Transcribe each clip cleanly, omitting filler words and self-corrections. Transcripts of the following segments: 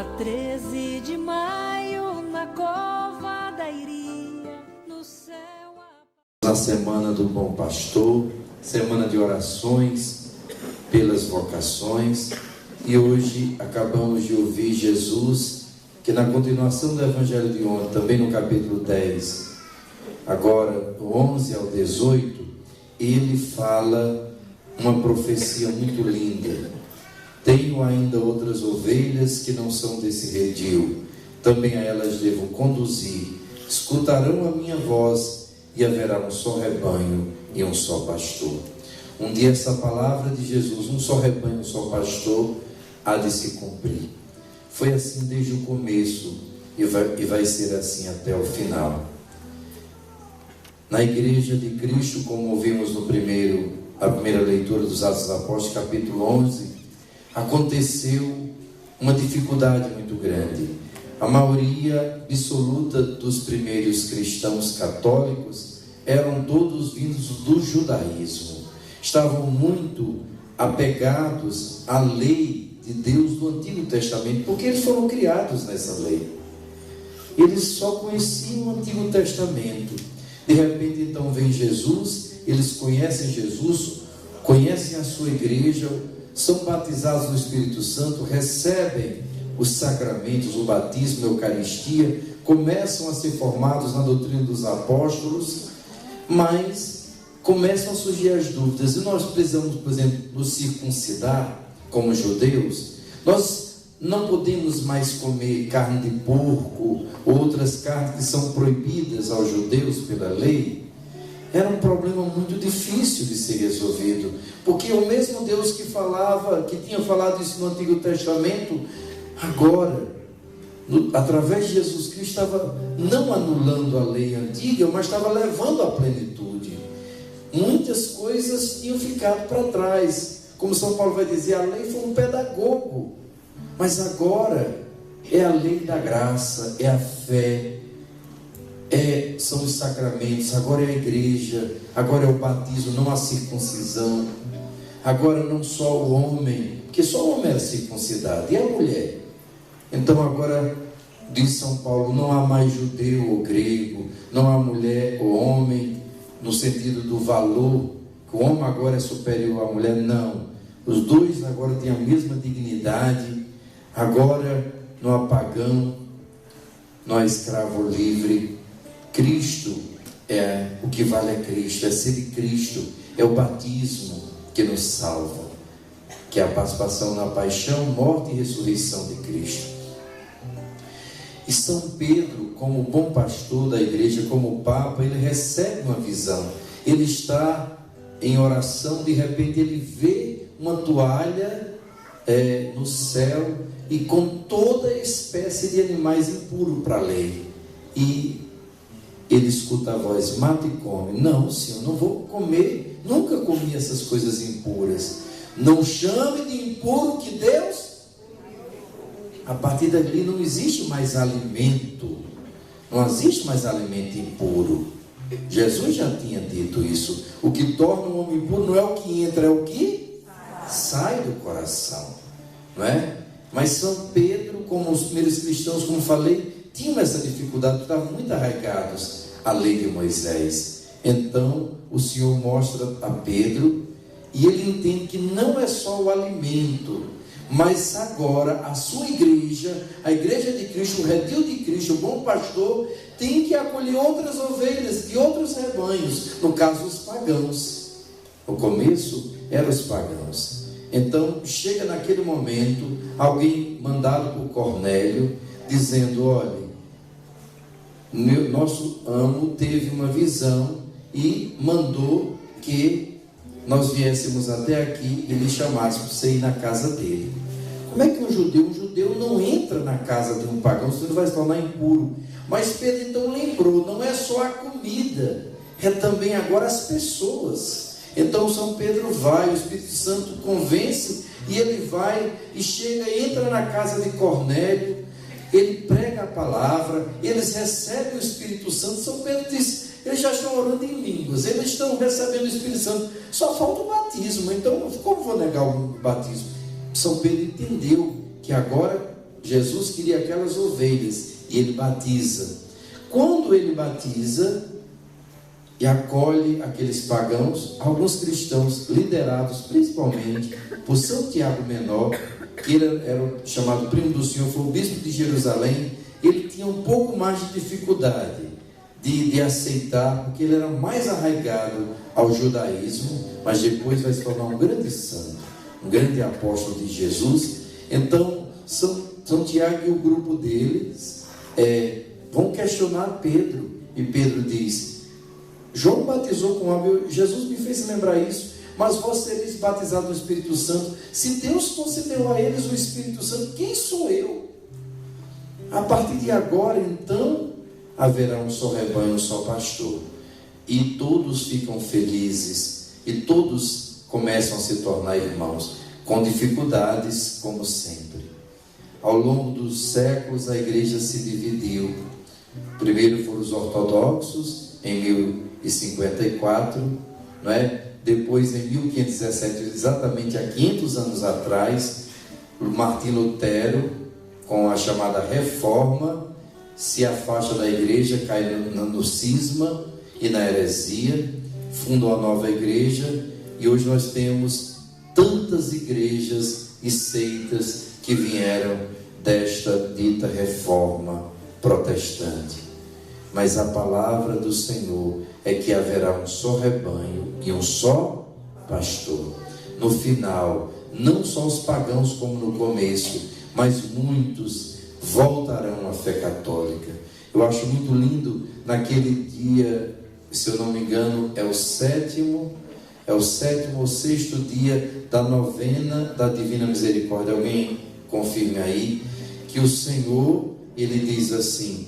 A 13 de maio, na cova da Iria, no céu. Na semana do Bom Pastor, semana de orações pelas vocações, e hoje acabamos de ouvir Jesus, que na continuação do Evangelho de ontem, também no capítulo 10, agora do 11 ao 18, ele fala uma profecia muito linda. Tenho ainda outras ovelhas que não são desse redil, também a elas devo conduzir. Escutarão a minha voz e haverá um só rebanho e um só pastor. Um dia essa palavra de Jesus, um só rebanho, um só pastor, há de se cumprir. Foi assim desde o começo e vai ser assim até o final. Na Igreja de Cristo, como ouvimos a primeira leitura dos Atos dos Apóstolos, capítulo 11, aconteceu uma dificuldade muito grande. A maioria absoluta dos primeiros cristãos católicos eram todos vindos do judaísmo. Estavam muito apegados à lei de Deus do Antigo Testamento, porque eles foram criados nessa lei. Eles só conheciam o Antigo Testamento. De repente, então, vem Jesus, eles conhecem Jesus, conhecem a sua igreja, são batizados no Espírito Santo, recebem os sacramentos, o batismo, a Eucaristia, começam a ser formados na doutrina dos apóstolos, mas começam a surgir as dúvidas. E nós precisamos, por exemplo, nos circuncidar como judeus. Nós não podemos mais comer carne de porco, outras carnes que são proibidas aos judeus pela lei. Era um problema muito difícil de ser resolvido, porque o mesmo Deus que tinha falado isso no Antigo Testamento, agora, através de Jesus Cristo, estava não anulando a lei antiga, mas estava levando à plenitude. Muitas coisas tinham ficado para trás. Como São Paulo vai dizer, a lei foi um pedagogo, mas agora é a lei da graça, é a fé, são os sacramentos, agora é a igreja, agora é o batismo, não a circuncisão. Agora não só o homem, porque só o homem era circuncidado, e a mulher. Então agora, diz São Paulo, não há mais judeu ou grego, não há mulher ou homem, no sentido do valor, que o homem agora é superior à mulher, não. Os dois agora têm a mesma dignidade. Agora não há pagão, não há escravo livre. Cristo o que vale é Cristo, é ser de Cristo, é o batismo que nos salva, que é a participação na paixão, morte e ressurreição de Cristo. E São Pedro, como bom pastor da igreja, como Papa, ele recebe uma visão. Ele está em oração, de repente ele vê uma toalha no céu e com toda espécie de animais impuros para a lei. E ele escuta a voz, mata e come. Não, Senhor, não vou comer, nunca comi essas coisas impuras. Não chame de impuro que Deus... A partir dali não existe mais alimento, não existe mais alimento impuro. Jesus já tinha dito isso. O que torna um homem impuro não é o que entra, é o que sai do coração, não é? Mas São Pedro, como os primeiros cristãos, como falei, tinham essa dificuldade, estavam muito arraigados à lei de Moisés. Então o Senhor mostra a Pedro, e ele entende que não é só o alimento, mas agora a sua igreja, a igreja de Cristo, o redil de Cristo, o bom pastor, tem que acolher outras ovelhas de outros rebanhos, no caso os pagãos. No começo eram os pagãos. Então chega naquele momento alguém mandado por Cornélio, dizendo, olha, nosso amo teve uma visão e mandou que nós viéssemos até aqui e lhe chamássemos para você ir na casa dele. Como é que um judeu não entra na casa de um pagão, senão vai se tornar impuro? Mas Pedro então lembrou, não é só a comida, é também agora as pessoas. Então São Pedro vai, o Espírito Santo convence, e ele vai e chega, entra na casa de Cornélio, ele prega a palavra, eles recebem o Espírito Santo. São Pedro diz, eles já estão orando em línguas, eles estão recebendo o Espírito Santo, só falta o batismo, então como vou negar o batismo? São Pedro entendeu que agora Jesus queria aquelas ovelhas e ele batiza. Quando ele batiza e acolhe aqueles pagãos, alguns cristãos liderados principalmente por São Tiago Menor, que ele era chamado primo do Senhor, foi o bispo de Jerusalém, ele tinha um pouco mais de dificuldade de aceitar, porque ele era mais arraigado ao judaísmo, mas depois vai se tornar um grande santo, um grande apóstolo de Jesus. Então São Tiago e o grupo deles vão questionar Pedro, e Pedro diz: João batizou com água, Jesus me fez lembrar isso, mas vós sereis batizados no Espírito Santo. Se Deus concedeu a eles o Espírito Santo, quem sou eu? A partir de agora, então, haverá um só rebanho, um só pastor, e todos ficam felizes, e todos começam a se tornar irmãos, com dificuldades, como sempre. Ao longo dos séculos, a igreja se dividiu. Primeiro foram os ortodoxos, em 1054, não é? Depois, em 1517, exatamente há 500 anos atrás, Martim Lutero, com a chamada Reforma, se afasta da igreja, cai no cisma e na heresia, funda uma nova igreja, e hoje nós temos tantas igrejas e seitas que vieram desta dita reforma protestante. Mas a palavra do Senhor é que haverá um só rebanho e um só pastor. No final, não só os pagãos como no começo, mas muitos voltarão à fé católica. Eu acho muito lindo, naquele dia, se eu não me engano, é o sétimo ou sexto dia da novena da Divina Misericórdia. Alguém confirme aí, que o Senhor, ele diz assim: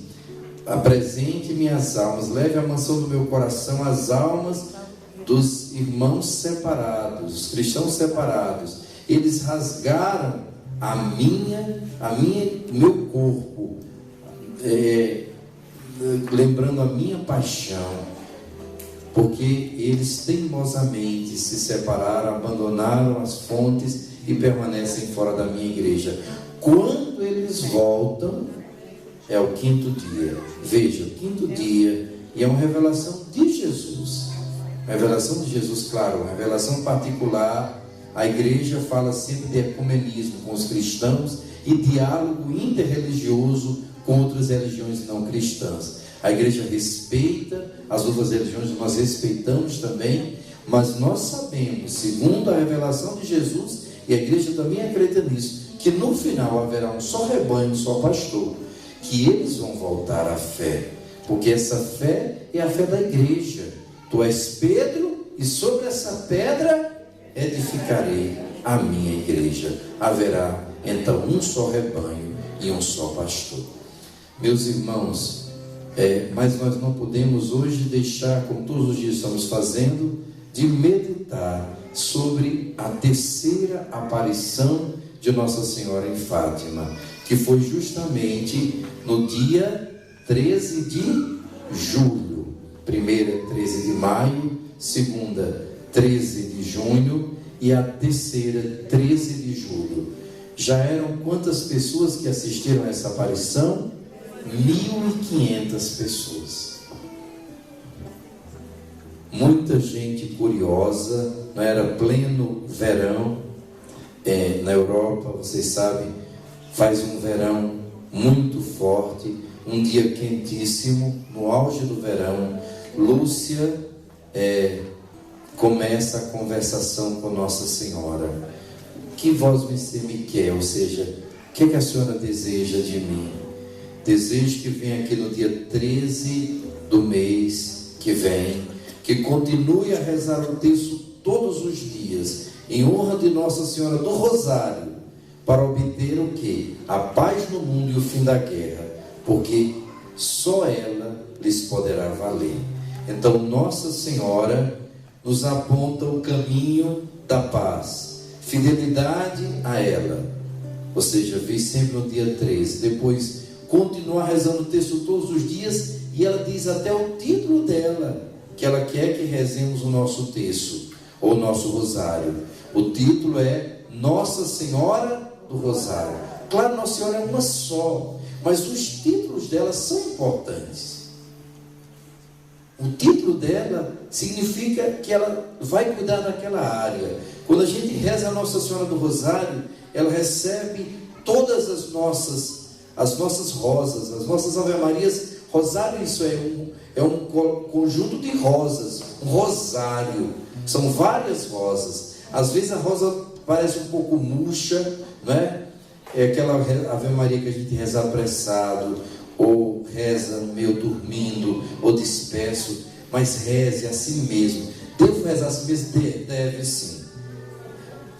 apresente minhas almas, leve à mansão do meu coração as almas dos irmãos separados, os cristãos separados. Eles rasgaram meu corpo, lembrando a minha paixão, porque eles teimosamente se separaram, abandonaram as fontes e permanecem fora da minha igreja. Quando eles voltam, é o quinto dia. Veja, o quinto dia, e é uma revelação de Jesus. Revelação de Jesus, claro, uma revelação particular. A igreja fala sempre de ecumenismo com os cristãos e diálogo interreligioso com outras religiões não cristãs. A igreja respeita as outras religiões, nós respeitamos também, mas nós sabemos, segundo a revelação de Jesus, e a igreja também acredita nisso, que no final haverá um só rebanho, um só pastor, que eles vão voltar à fé, porque essa fé é a fé da igreja. Tu és Pedro, e sobre essa pedra edificarei a minha igreja. Haverá então um só rebanho e um só pastor. Meus irmãos, mas nós não podemos hoje deixar, como todos os dias estamos fazendo, de meditar sobre a terceira aparição de Nossa Senhora em Fátima, que foi justamente no dia 13 de julho. Primeira, 13 de maio, segunda, 13 de junho e a terceira, 13 de julho. Já eram quantas pessoas que assistiram a essa aparição? 1.500 pessoas. Muita gente curiosa, não era pleno verão, na Europa, vocês sabem, faz um verão muito forte, um dia quentíssimo, no auge do verão. Lúcia começa a conversação com Nossa Senhora. Que vós me quer? Ou seja, o que a senhora deseja de mim? Desejo que venha aqui no dia 13 do mês que vem, que continue a rezar o texto todos os dias, em honra de Nossa Senhora do Rosário, para obter o quê? A paz no mundo e o fim da guerra, porque só ela lhes poderá valer. Então Nossa Senhora nos aponta o caminho da paz, fidelidade a ela, ou seja, vem sempre no dia 13, depois continuar rezando o texto todos os dias, e ela diz até o título dela, que ela quer que rezemos o nosso texto, ou o nosso rosário. O título é Nossa Senhora do Rosário. Claro, Nossa Senhora é uma só, mas os títulos dela são importantes. O título dela significa que ela vai cuidar daquela área. Quando a gente reza a Nossa Senhora do Rosário, ela recebe todas as nossas rosas, as nossas Ave-Marias. Rosário, isso é um conjunto de rosas, um rosário. São várias rosas. Às vezes a rosa parece um pouco murcha, né? É aquela Ave-Maria que a gente reza apressado, ou reza meio dormindo, ou disperso, mas reze assim mesmo. Devo rezar assim mesmo? Deve sim.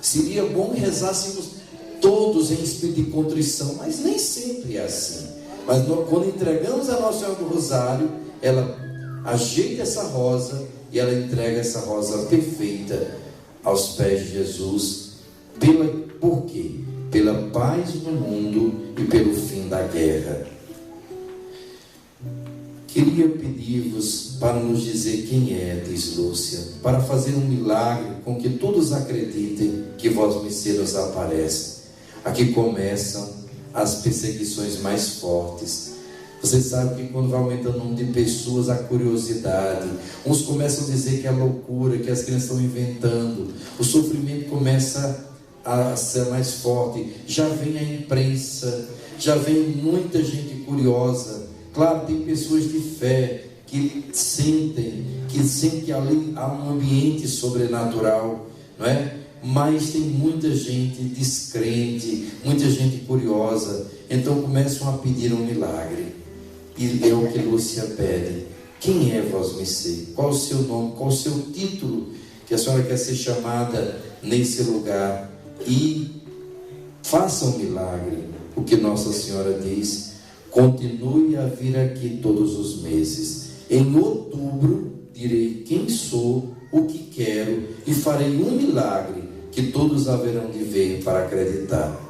Seria bom rezássemos todos em espírito de contrição, mas nem sempre é assim. Mas quando entregamos a Nossa Senhora do Rosário, ela ajeita essa rosa e ela entrega essa rosa perfeita aos pés de Jesus. Por quê? Pela paz no mundo e pelo fim da guerra. Queria pedir-vos para nos dizer quem é, diz Lúcia, para fazer um milagre com que todos acreditem que vós nos aparece. Aqui começam as perseguições mais fortes. Você sabe que quando vai aumentando o número de pessoas, a curiosidade, uns começam a dizer que é loucura, que as crianças estão inventando, o sofrimento começa a ser mais forte, já vem a imprensa, já vem muita gente curiosa. Claro, tem pessoas de fé que sentem que ali há um ambiente sobrenatural, não é? Mas tem muita gente descrente, muita gente curiosa, então começam a pedir um milagre. E é o que Lúcia pede: quem é vós me sei? Qual o seu nome? Qual o seu título que a senhora quer ser chamada nesse lugar? E faça um milagre, porque Nossa Senhora diz: continue a vir aqui todos os meses. Em outubro direi quem sou, o que quero, e farei um milagre que todos haverão de ver para acreditar.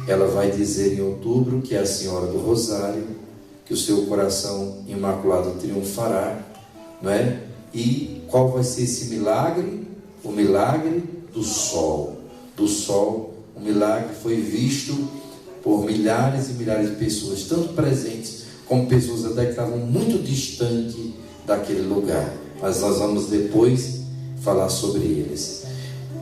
Ela vai dizer em outubro que é a Senhora do Rosário, que o seu coração imaculado triunfará, não é? E qual vai ser esse milagre? O milagre do sol. Do sol, o milagre foi visto por milhares e milhares de pessoas, tanto presentes como pessoas até que estavam muito distantes daquele lugar. Mas nós vamos depois falar sobre eles.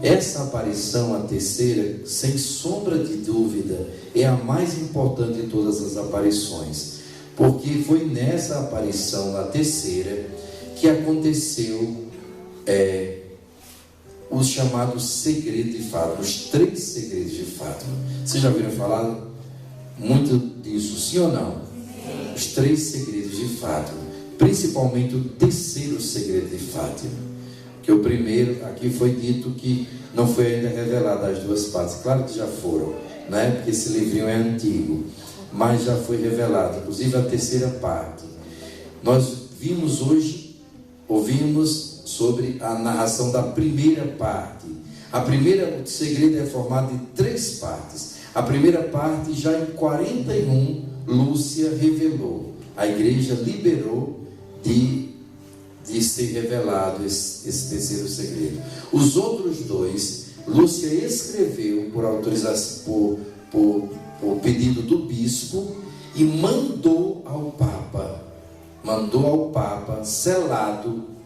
Essa aparição, a terceira, sem sombra de dúvida, é a mais importante de todas as aparições, porque foi nessa aparição, na terceira, que aconteceu os chamados segredos de Fátima, os 3 segredos de Fátima. Vocês já ouviram falar muito disso, sim ou não? Os 3 segredos de Fátima, principalmente o terceiro segredo de Fátima, que o primeiro, aqui foi dito que não foi ainda revelado as 2 partes. Claro que já foram, né? Porque esse livrinho é antigo, mas já foi revelado, inclusive a terceira parte. Nós vimos hoje, ouvimos sobre a narração da primeira parte. O segredo é formado de 3 partes. A primeira parte, já em 41, Lúcia revelou. A igreja liberou de ser revelado esse terceiro segredo. Os outros 2, Lúcia escreveu por autorização, por pedido do bispo, e mandou ao Papa, selado.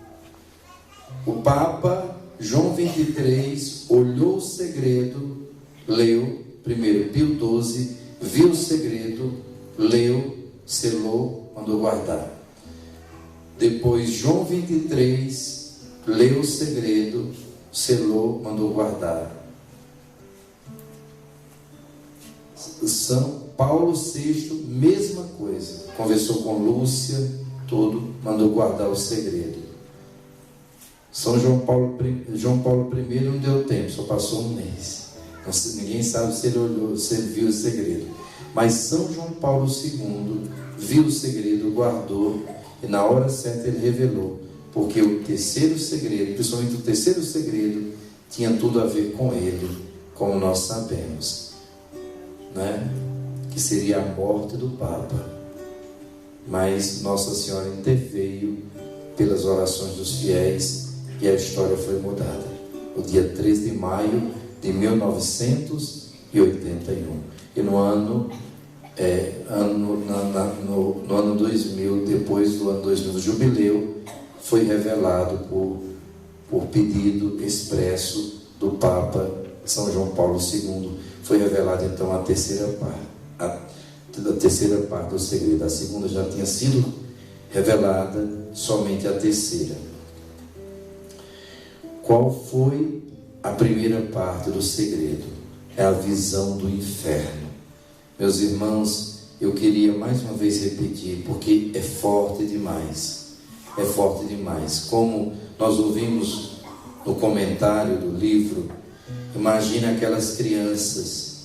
O Papa João 23 olhou o segredo, leu. Primeiro Pio XII viu o segredo, leu, selou, mandou guardar. Depois João 23 leu o segredo, selou, mandou guardar. São Paulo VI, mesma coisa, conversou com Lúcia, tudo, mandou guardar o segredo. São João Paulo I não deu tempo, só passou um mês. Ninguém sabe se ele olhou, se ele viu o segredo. Mas São João Paulo II viu o segredo, guardou, e na hora certa ele revelou, porque o terceiro segredo, principalmente o terceiro segredo, tinha tudo a ver com ele, como nós sabemos, né? Que seria a morte do Papa. Mas Nossa Senhora interveio pelas orações dos fiéis e a história foi mudada. O dia 3 de maio de 1981. E no ano 2000, depois do ano 2000, do jubileu, foi revelado por pedido expresso do Papa São João Paulo II, foi revelado então a terceira parte do segredo. A segunda já tinha sido revelada, somente a terceira. Qual foi a primeira parte do segredo? É a visão do inferno. Meus irmãos, eu queria mais uma vez repetir, porque é forte demais. É forte demais. Como nós ouvimos no comentário do livro, imagina aquelas crianças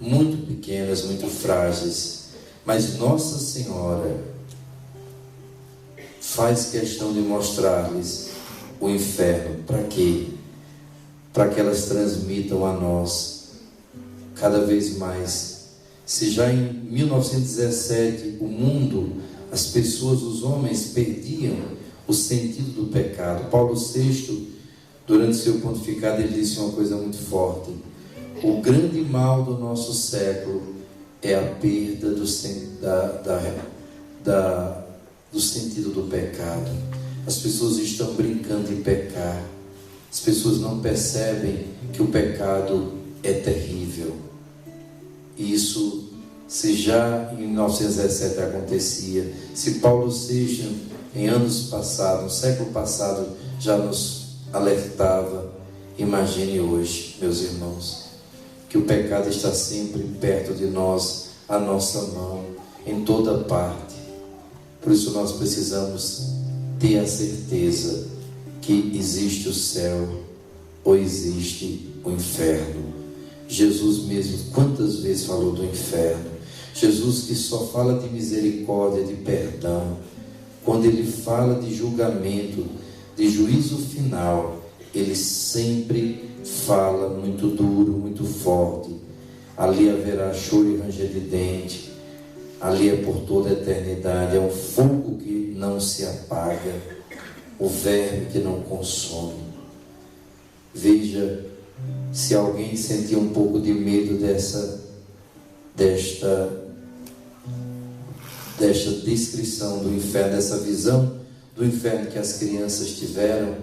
muito pequenas, muito frágeis, mas Nossa Senhora faz questão de mostrar-lhes o inferno. Para quê? Para que elas transmitam a nós cada vez mais. Se já em 1917 o mundo, as pessoas, os homens perdiam o sentido do pecado, Paulo VI, durante seu pontificado, ele disse uma coisa muito forte: o grande mal do nosso século é a perda do sentido do pecado. As pessoas estão brincando de pecar, as pessoas não percebem que o pecado é terrível. Isso, se já em 1917 acontecia, se Paulo VI, em anos passados, no século passado, já nos alertava, imagine hoje, meus irmãos, que o pecado está sempre perto de nós, à nossa mão, em toda parte. Por isso nós precisamos ter a certeza que existe o céu ou existe o inferno. Jesus mesmo quantas vezes falou do inferno? Jesus, que só fala de misericórdia, de perdão, quando ele fala de julgamento, de juízo final, ele sempre fala muito duro, muito forte. Ali haverá choro e ranger de dente, ali é por toda a eternidade, é um fogo que não se apaga, o verme que não consome. Veja, se alguém sentir um pouco de medo desta descrição do inferno, dessa visão do inferno que as crianças tiveram,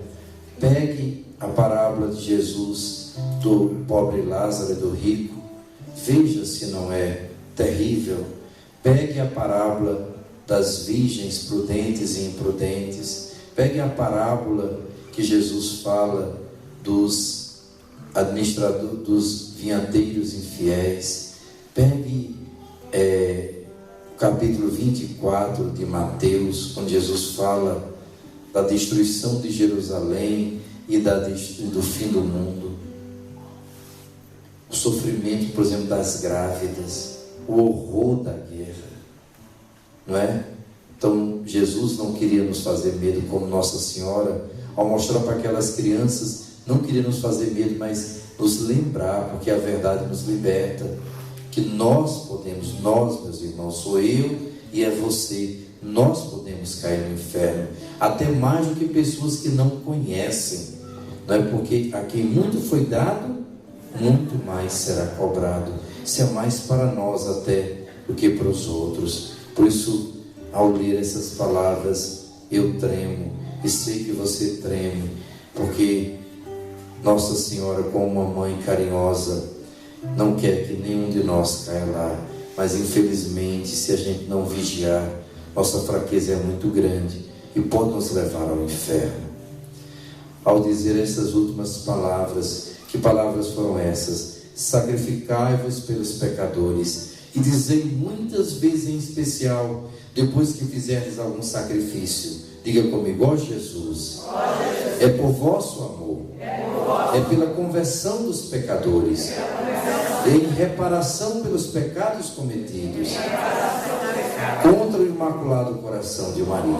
pegue a parábola de Jesus do pobre Lázaro e do rico, veja se não é terrível. Pegue a parábola das virgens prudentes e imprudentes, pegue a parábola que Jesus fala dos administradores, dos vinhateiros infiéis, pegue o capítulo 24 de Mateus, onde Jesus fala da destruição de Jerusalém e do fim do mundo, o sofrimento, por exemplo, das grávidas, o horror da guerra, não é? Então Jesus não queria nos fazer medo, como Nossa Senhora, ao mostrar para aquelas crianças, não queria nos fazer medo, mas nos lembrar, porque a verdade nos liberta, que nós podemos, meus irmãos, sou eu e é você, nós podemos cair no inferno, até mais do que pessoas que não conhecem, não é? Porque a quem muito foi dado, muito mais será cobrado. Isso é mais para nós até do que para os outros. Por isso, ao ler essas palavras, eu tremo, e sei que você treme, porque Nossa Senhora, como uma mãe carinhosa, não quer que nenhum de nós caia lá, mas infelizmente, se a gente não vigiar, nossa fraqueza é muito grande e pode nos levar ao inferno. Ao dizer essas últimas palavras, que palavras foram essas? Sacrificai-vos pelos pecadores, e dizei muitas vezes em especial, depois que fizerdes algum sacrifício, diga comigo: ó Jesus, é por vosso amor, é pela conversão dos pecadores, em reparação pelos pecados cometidos contra o Imaculado Coração de Maria.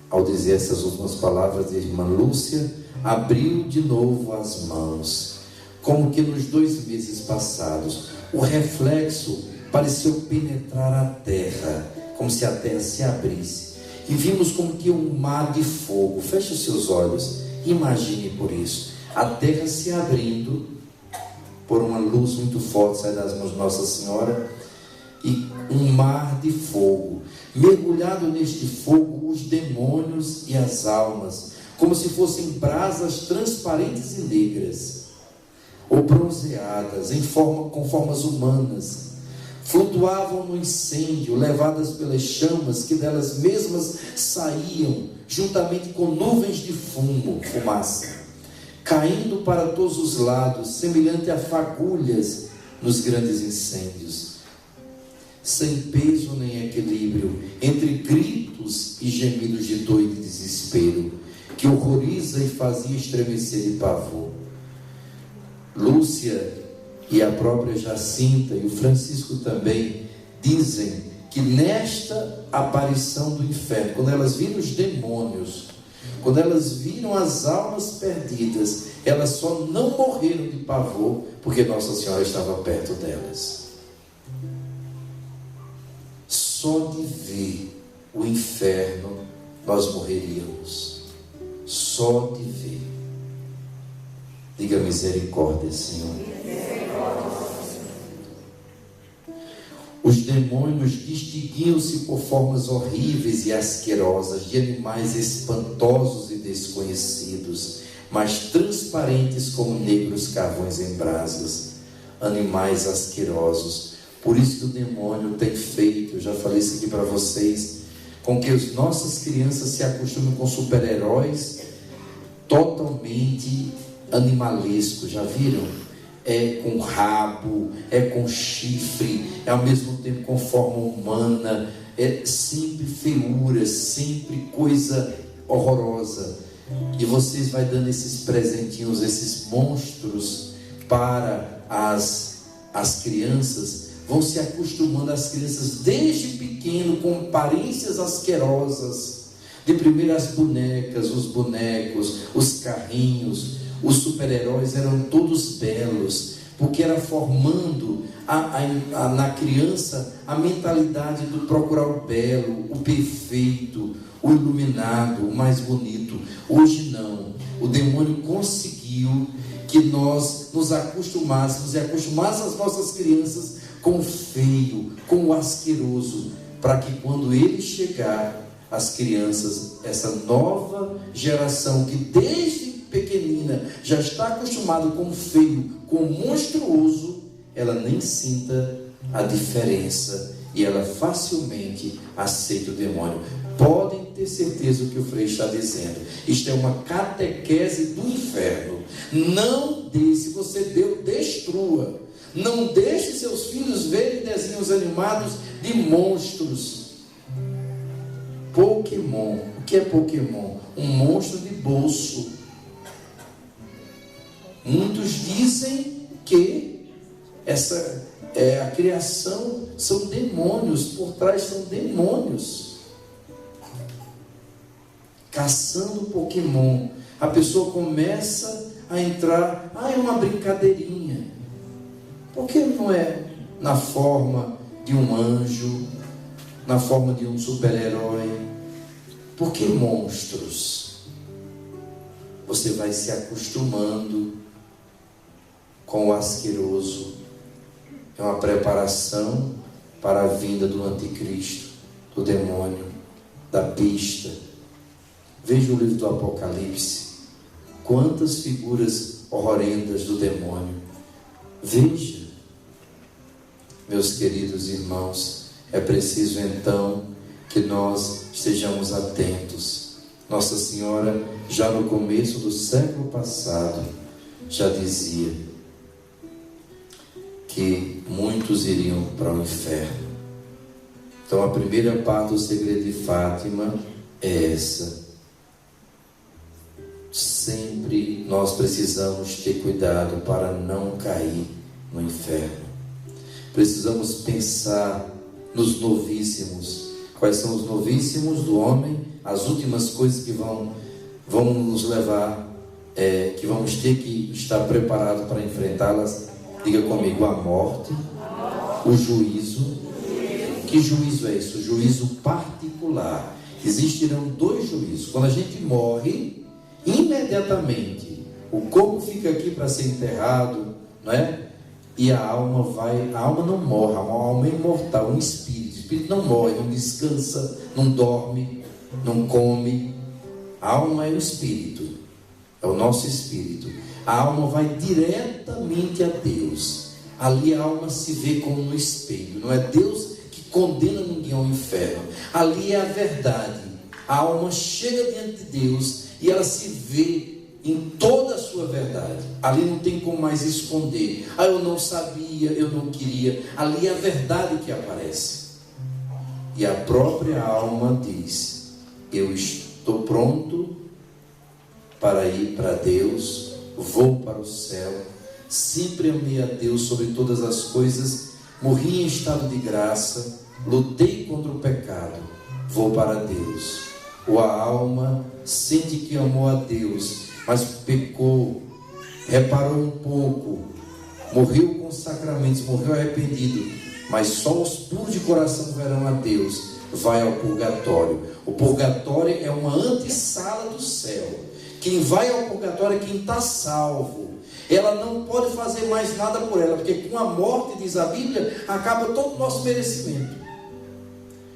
Ao dizer essas últimas palavras, a irmã Lúcia abriu de novo as mãos, como que nos 2 meses passados o reflexo pareceu penetrar a terra, como se a terra se abrisse, e vimos como que um mar de fogo. Feche os seus olhos Imagine por isso, a terra se abrindo por uma luz muito forte, sai das mãos de Nossa Senhora, e um mar de fogo, mergulhado neste fogo os demônios e as almas, como se fossem brasas transparentes e negras, ou bronzeadas, com formas humanas, flutuavam no incêndio, levadas pelas chamas que delas mesmas saíam, juntamente com nuvens de fumaça, caindo para todos os lados, semelhante a fagulhas nos grandes incêndios, sem peso nem equilíbrio, entre gritos e gemidos de dor e de desespero, que horroriza e fazia estremecer de pavor. Lúcia e a própria Jacinta e o Francisco também dizem que nesta aparição do inferno, quando elas viram os demônios, quando elas viram as almas perdidas, elas só não morreram de pavor porque Nossa Senhora estava perto delas. Só de ver o inferno nós morreríamos. Só de ver. Diga misericórdia, Senhor. Os demônios distinguiam-se por formas horríveis e asquerosas, de animais espantosos e desconhecidos, mas transparentes como negros carvões em brasas, animais asquerosos. Por isso que o demônio tem feito, eu já falei isso aqui para vocês, com que as nossas crianças se acostumem com super-heróis totalmente animalescos, já viram? É com rabo, é com chifre, é ao mesmo tempo com forma humana, é sempre feiura, sempre coisa horrorosa. E vocês vão dando esses presentinhos, esses monstros para as crianças, vão se acostumando as crianças desde pequeno com aparências asquerosas. De primeiro as bonecas, os bonecos, os carrinhos, os super-heróis eram todos belos, porque era formando na criança a mentalidade do procurar o belo, o perfeito, o iluminado, o mais bonito. Hoje não, o demônio conseguiu que nós nos acostumássemos e acostumássemos as nossas crianças com o feio, com o asqueroso, para que quando ele chegar, as crianças, essa nova geração que desde pequenina já está acostumada com o feio, com o monstruoso, ela nem sinta a diferença e ela facilmente aceita o demônio. Podem ter certeza do que o Frei está dizendo. Isto é uma catequese do inferno. Não deixe, se você deu, destrua. Não deixe seus filhos verem desenhos animados de monstros. Pokémon. O que é Pokémon? Um monstro de bolso. Muitos dizem que a criação são demônios, por trás são demônios caçando Pokémon. A pessoa começa a entrar, é uma brincadeirinha. Por que não é na forma de um anjo, na forma de um super-herói? Por que monstros? Você vai se acostumando com o asqueroso. É uma preparação para a vinda do anticristo, do demônio, da besta. Veja o livro do Apocalipse. Quantas figuras horrendas do demônio. Veja. Meus queridos irmãos, é preciso então que nós estejamos atentos. Nossa Senhora, já no começo do século passado, já dizia que muitos iriam para o inferno. Então a primeira parte do segredo de Fátima é essa. Sempre nós precisamos ter cuidado para não cair no inferno. Precisamos pensar nos novíssimos. Quais são os novíssimos do homem? As últimas coisas que vão nos levar, que vamos ter que estar preparados para enfrentá-las. Diga comigo: a morte, o juízo. Que juízo é isso? O juízo particular. Existirão dois juízos. Quando a gente morre, imediatamente o corpo fica aqui para ser enterrado, não é? E a alma não morre, a alma é imortal, um espírito. O espírito não morre, não descansa, não dorme, não come. A alma é o espírito, é o nosso espírito. A alma vai diretamente a Deus. Ali a alma se vê como no espelho. Não é Deus que condena ninguém ao inferno. Ali é a verdade. A alma chega diante de Deus e ela se vê em toda a sua verdade. Ali não tem como mais esconder. Eu não sabia, eu não queria. Ali é a verdade que aparece. E a própria alma diz: eu estou pronto para ir para Deus, vou para o céu, sempre amei a Deus sobre todas as coisas, morri em estado de graça, lutei contra o pecado, vou para Deus. Ou a alma sente que amou a Deus, mas pecou, reparou um pouco, morreu com sacramentos, morreu arrependido, mas só os puros de coração verão a Deus, vai ao purgatório. O purgatório é uma antessala do céu. Quem vai ao purgatório é quem está salvo. Ela não pode fazer mais nada por ela, porque com a morte, diz a Bíblia, acaba todo o nosso merecimento.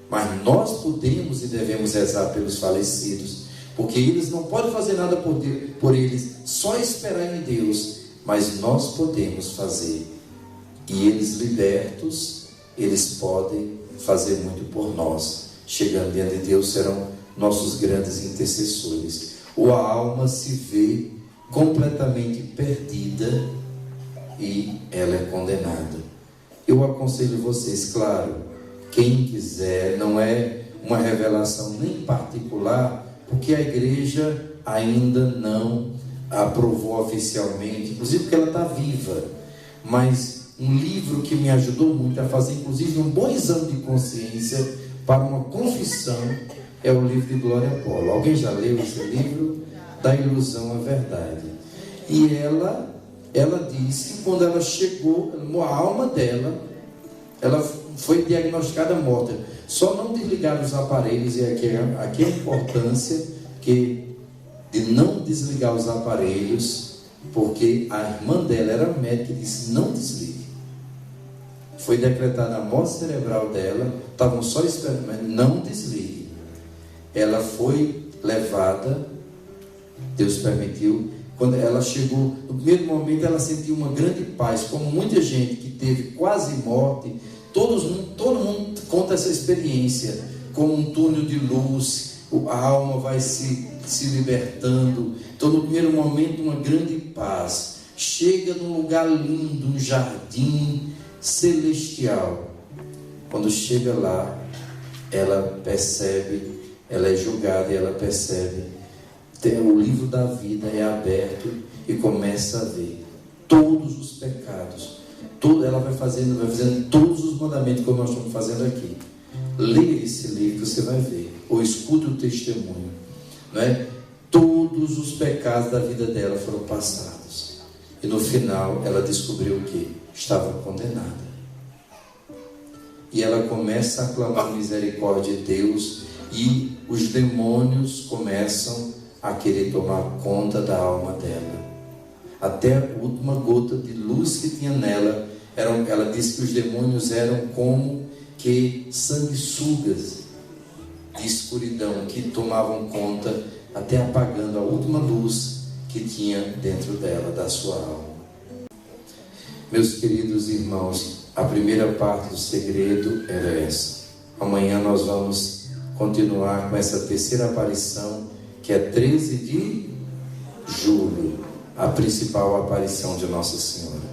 Mas nós podemos e devemos rezar pelos falecidos, porque eles não podem fazer nada por eles, só esperar em Deus, mas nós podemos fazer. E eles libertos, eles podem fazer muito por nós. Chegando diante de Deus, serão nossos grandes intercessores. Ou a alma se vê completamente perdida e ela é condenada. Eu aconselho vocês, claro, quem quiser, não é uma revelação nem particular, porque a igreja ainda não aprovou oficialmente, inclusive porque ela está viva, mas um livro que me ajudou muito a fazer, inclusive, um bom exame de consciência para uma confissão, é o livro de Glória Polo. Alguém já leu esse livro? Da Ilusão à Verdade. E ela disse que quando ela chegou, a alma dela, ela foi diagnosticada morta. Só não desligaram os aparelhos, e aqui é a importância de não desligar os aparelhos, porque a irmã dela era médica e disse: não desligue. Foi decretada a morte cerebral dela, estavam só esperando, mas não desligue. Ela foi levada, Deus permitiu. Quando ela chegou, no primeiro momento ela sentiu uma grande paz, como muita gente que teve quase morte. Todo mundo conta essa experiência, como um túnel de luz, a alma vai se libertando. Então, no primeiro momento, uma grande paz. Chega num lugar lindo, um jardim celestial. Quando chega lá, ela percebe, ela é julgada e ela percebe. O livro da vida é aberto e começa a ver todos os pecados. Ela vai fazendo todos os mandamentos como nós estamos fazendo aqui. Leia esse livro que você vai ver, ou escute o testemunho, não é? Todos os pecados da vida dela foram passados, e no final ela descobriu que estava condenada. E ela começa a clamar misericórdia de Deus, e os demônios começam a querer tomar conta da alma dela. Até a última gota de luz que tinha nela, ela disse que os demônios eram como que sanguessugas de escuridão que tomavam conta, até apagando a última luz que tinha dentro dela, da sua alma. Meus queridos irmãos, a primeira parte do segredo era essa. Amanhã nós vamos continuar com essa terceira aparição, que é 13 de julho, a principal aparição de Nossa Senhora.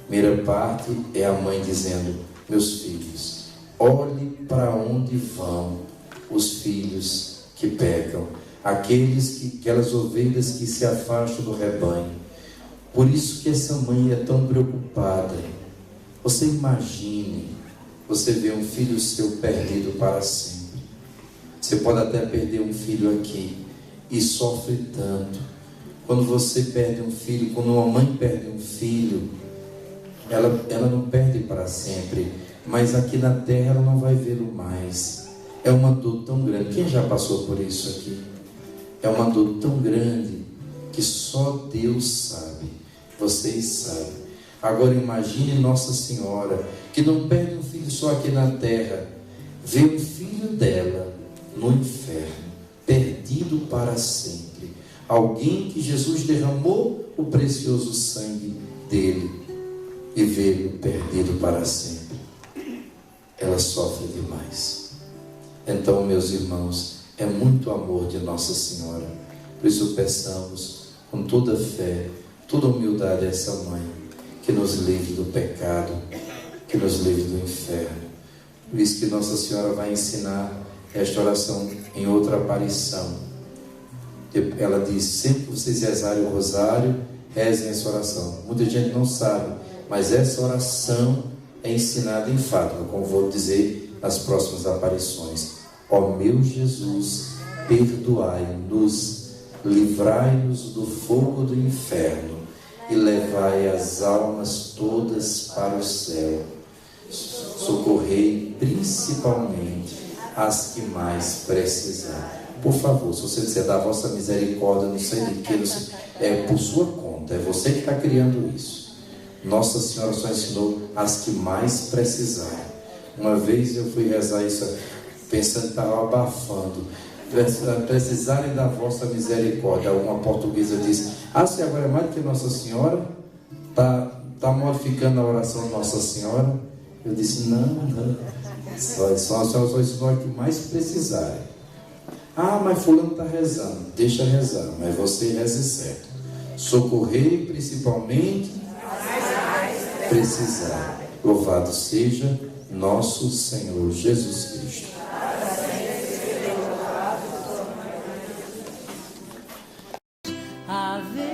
Primeira parte é a mãe dizendo: meus filhos, olhe para onde vão os filhos que pecam, aquelas ovelhas que se afastam do rebanho. Por isso que essa mãe é tão preocupada. Você imagine, você vê um filho seu perdido para sempre. Você pode até perder um filho aqui e sofre tanto. Quando você perde um filho, quando uma mãe perde um filho, ela não perde para sempre, mas aqui na terra ela não vai vê-lo mais. É uma dor tão grande. Quem já passou por isso aqui? É uma dor tão grande que só Deus sabe. Vocês sabem. Agora imagine Nossa Senhora, que não perde um filho só aqui na terra, vê o filho dela no inferno, perdido para sempre. Alguém que Jesus derramou o precioso sangue dele e vê-lo perdido para sempre. Ela sofre demais. Então, meus irmãos, é muito amor de Nossa Senhora. Por isso peçamos com toda fé, toda humildade a essa mãe, que nos livre do pecado, que nos livre do inferno. Por isso que Nossa Senhora vai ensinar esta oração em outra aparição. Ela diz: sempre que vocês rezarem o rosário, rezem essa oração. Muita gente não sabe, mas essa oração é ensinada em Fátima, como vou dizer nas próximas aparições. Ó meu Jesus, perdoai-nos, livrai-nos do fogo do inferno e levai as almas todas para o céu. Socorrei principalmente as que mais precisarem. Por favor, se você disser da vossa misericórdia, não sei de que, é por sua conta, é você que está criando isso. Nossa Senhora só ensinou as que mais precisarem. Uma vez eu fui rezar isso, pensando que estava abafando. Precisarem da vossa misericórdia. Alguma portuguesa disse: se agora é mais do que Nossa Senhora? Está modificando a oração de Nossa Senhora? Eu disse: não. Só ensinou as que mais precisarem. Mas fulano está rezando. Deixa rezar, mas você reze certo. Socorrei principalmente precisar. Louvado seja nosso Senhor Jesus Cristo. Ave